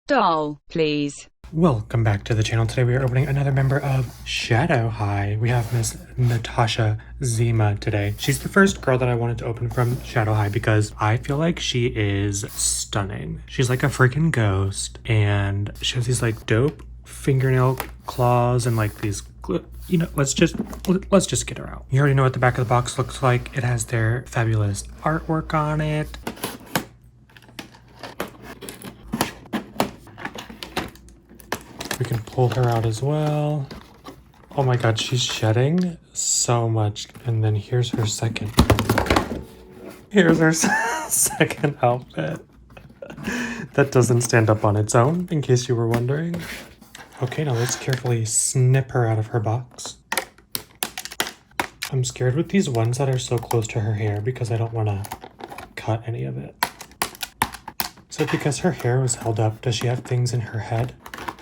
Doll, please. Welcome back to the channel. Today we are opening another member of Shadow High. We have Miss Natasha Zima today. She's the first girl that I wanted to open from Shadow High because I feel like she is stunning. She's like a freaking ghost and she has these like dope fingernail claws and like these you know, let's just get her out. You already know what the back of the box looks like. It has their fabulous artwork on it. We can pull her out as well. Oh my god, she's shedding so much. And then here's her second. Here's her second outfit. That doesn't stand up on its own, in case you were wondering. Okay, now let's carefully snip her out of her box. I'm scared with these ones that are so close to her hair because I don't want to cut any of it. So because her hair was held up, does she have things in her head?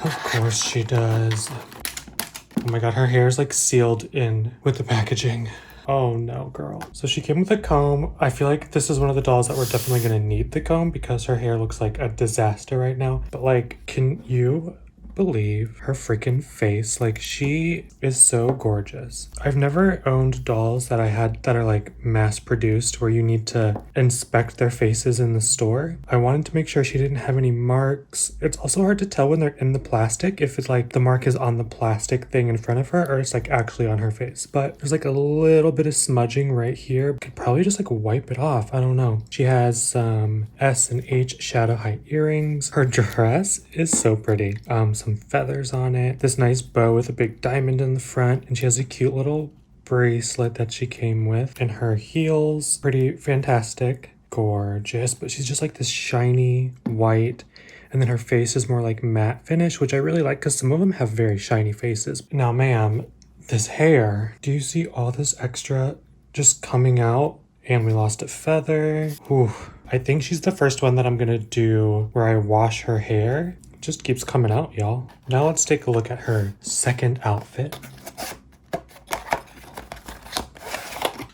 Of course she does. Oh my god, her hair is like sealed in with the packaging. Oh no, girl. So she came with a comb. I feel like this is one of the dolls that we're definitely gonna need the comb because her hair looks like a disaster right now. But like, can you believe her freaking face? Like, she is so gorgeous. I've never owned dolls that are like mass produced where you need to inspect their faces in the store. I wanted to make sure she didn't have any marks. It's also hard to tell when they're in the plastic if it's like the mark is on the plastic thing in front of her or it's like actually on her face. But there's like a little bit of smudging right here. Could probably just like wipe it off. I don't know. She has some S and H Shadow High earrings. Her dress is so pretty. Some feathers on it, this nice bow with a big diamond in the front, and she has a cute little bracelet that she came with, and her heels, pretty fantastic, gorgeous, but she's just like this shiny white, and then her face is more like matte finish, which I really like because some of them have very shiny faces. Now ma'am, this hair, do you see all this extra just coming out? And we lost a feather. Whew. I think she's the first one that I'm gonna do where I wash her hair. Just keeps coming out, y'all. Now let's take a look at her second outfit.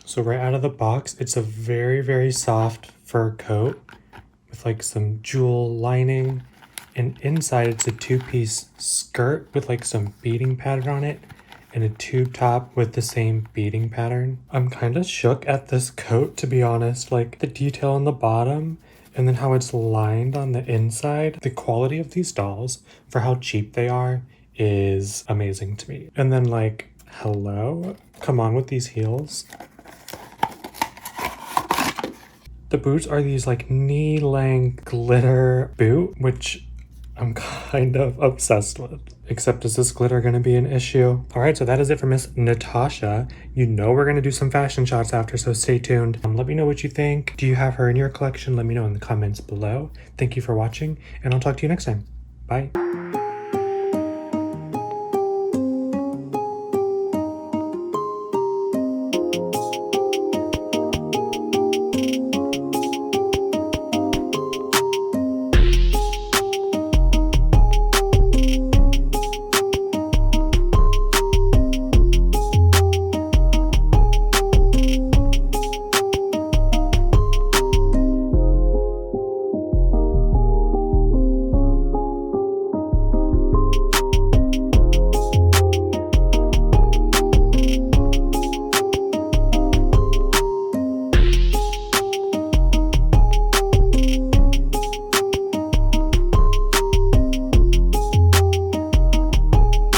So right out of the box, it's a very, very soft fur coat with like some jewel lining. And inside it's a two-piece skirt with like some beading pattern on it and a tube top with the same beading pattern. I'm kind of shook at this coat, to be honest. Like the detail on the bottom and then how it's lined on the inside. The quality of these dolls for how cheap they are is amazing to me. And then like, hello? Come on with these heels. The boots are these like knee-length glitter boot, which I'm kind of obsessed with. Except is this glitter going to be an issue? All right, so that is it for Miss Natasha. You know we're going to do some fashion shots after, so stay tuned. Let me know what you think. Do you have her in your collection? Let me know in the comments below. Thank you for watching, and I'll talk to you next time. Bye.